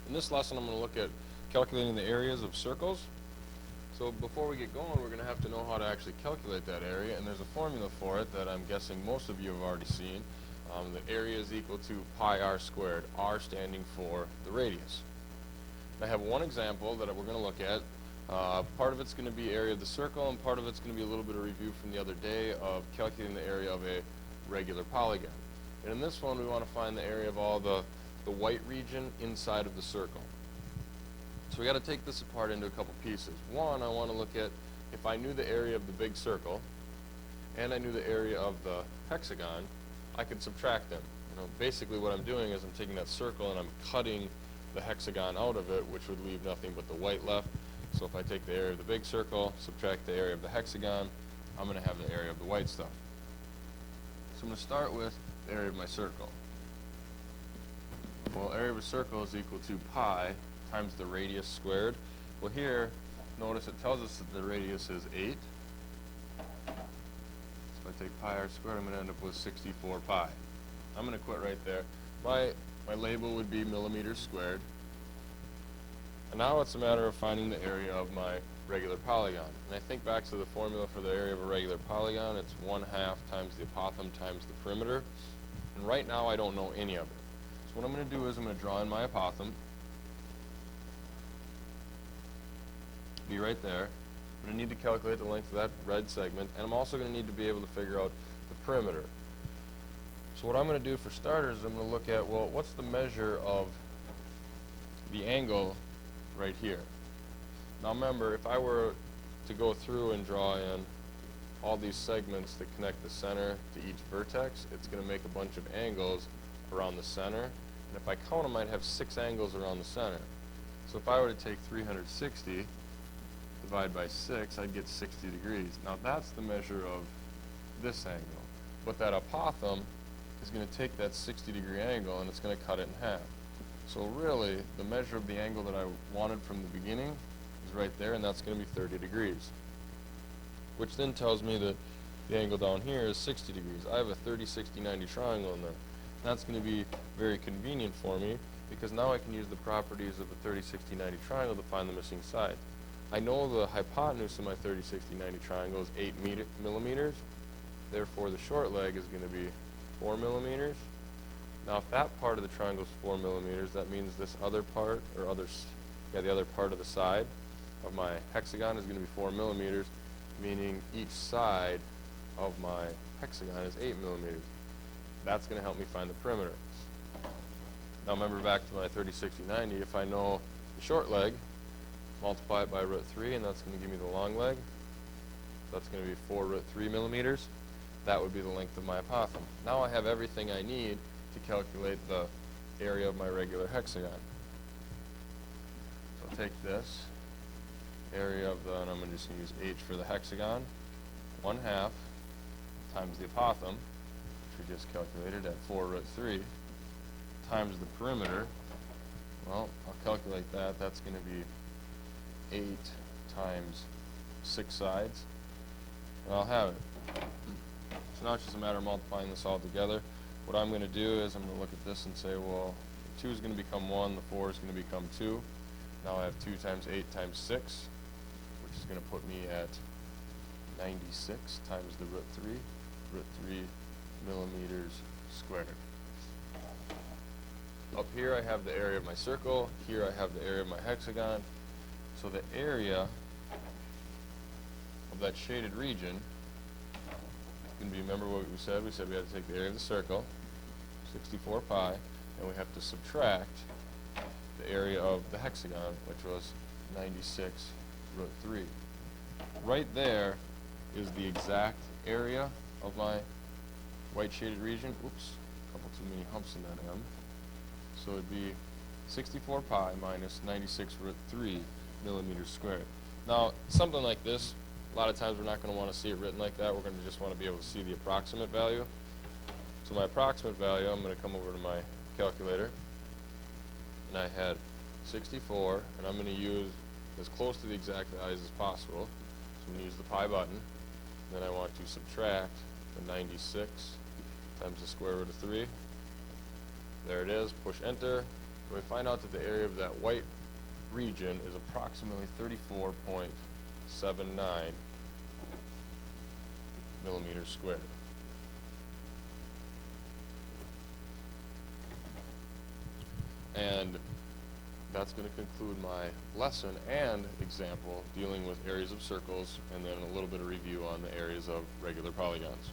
In this lesson, I'm going to look at calculating the areas of circles. So before we get going, we're going to have to know how to actually calculate that area, and there's a formula for it that I'm guessing most of you have already seen. The area is equal to pi r squared, r standing for the radius. And I have one example that we're going to look at. Part of it's going to be area of the circle, and part of it's going to be a little bit of review from the other day of calculating the area of a regular polygon. And in this one, we want to find the area of all the white region inside of the circle. So we got to take this apart into a couple pieces. One, I want to look at if I knew the area of the big circle and I knew the area of the hexagon, I could subtract them. Basically what I'm doing is I'm taking that circle and I'm cutting the hexagon out of it, which would leave nothing but the white left. So if I take the area of the big circle, subtract the area of the hexagon, I'm going to have the area of the white stuff. So I'm going to start with the area of my circle. Well, area of a circle is equal to pi times the radius squared. Well, here, notice it tells us that the radius is 8. So if I take pi r squared, I'm going to end up with 64 pi. I'm going to quit right there. My label would be millimeters squared. And now it's a matter of finding the area of my regular polygon. And I think back to the formula for the area of a regular polygon. It's 1/2 times the apothem times the perimeter. And right now I don't know any of it. So what I'm going to do is I'm going to draw in my apothem. Be right there. I'm going to need to calculate the length of that red segment, and I'm also going to need to be able to figure out the perimeter. So what I'm going to do for starters is I'm going to look at, well, what's the measure of the angle right here? Now remember, if I were to go through and draw in all these segments that connect the center to each vertex, it's going to make a bunch of angles around the center. And if I count them, I'd have 6 angles around the center. So if I were to take 360, divide by 6, I'd get 60 degrees. Now that's the measure of this angle. But that apothem is going to take that 60-degree angle and it's going to cut it in half. So really, the measure of the angle that I wanted from the beginning is right there, and that's going to be 30 degrees. Which then tells me that the angle down here is 60 degrees. I have a 30, 60, 90 triangle in there. That's going to be very convenient for me because now I can use the properties of a 30, 60, 90 triangle to find the missing side. I know the hypotenuse of my 30, 60, 90 triangle is 8 millimeters. Therefore, the short leg is going to be 4 millimeters. Now, if that part of the triangle is 4 millimeters, that means this other part, or the other part of the side of my hexagon is going to be 4 millimeters, meaning each side of my hexagon is 8 millimeters. That's going to help me find the perimeter. Now, remember back to my 30, 60, 90, if I know the short leg, multiply it by root 3, and that's going to give me the long leg. That's going to be 4 root 3 millimeters. That would be the length of my apothem. Now I have everything I need to calculate the area of my regular hexagon. So I'll take this area of the, and I'm just going to use h for the hexagon, 1/2 times the apothem, which we just calculated at 4 root 3, times the perimeter. Well, I'll calculate that. That's going to be 8 times 6 sides, and I'll have it. So now it's just a matter of multiplying this all together. What I'm going to do is I'm going to look at this and say, well, the 2 is going to become 1, the 4 is going to become 2. Now I have 2 times 8 times 6, which is going to put me at 96 times the root 3 millimeters squared. Up here I have the area of my circle, here I have the area of my hexagon. So the area of that shaded region is going to be, remember what we said? We said we had to take the area of the circle, 64 pi, and we have to subtract the area of the hexagon, which was 96 root 3. Right there is the exact area of my white shaded region. Oops, a couple too many humps in that M. So it would be 64 pi minus 96 root 3 millimeters squared. Now, something like this, a lot of times we're not going to want to see it written like that. We're going to just want to be able to see the approximate value. So my approximate value, I'm going to come over to my calculator, and I had 64, and I'm going to use as close to the exact values as possible. So I'm going to use the pi button. Then I want to subtract the 96 times the square root of 3. There it is. Push enter. we find out that the area of that white region is approximately 34.79 millimeters squared. And that's going to conclude my lesson and example dealing with areas of circles, and then a little bit of review on the areas of regular polygons.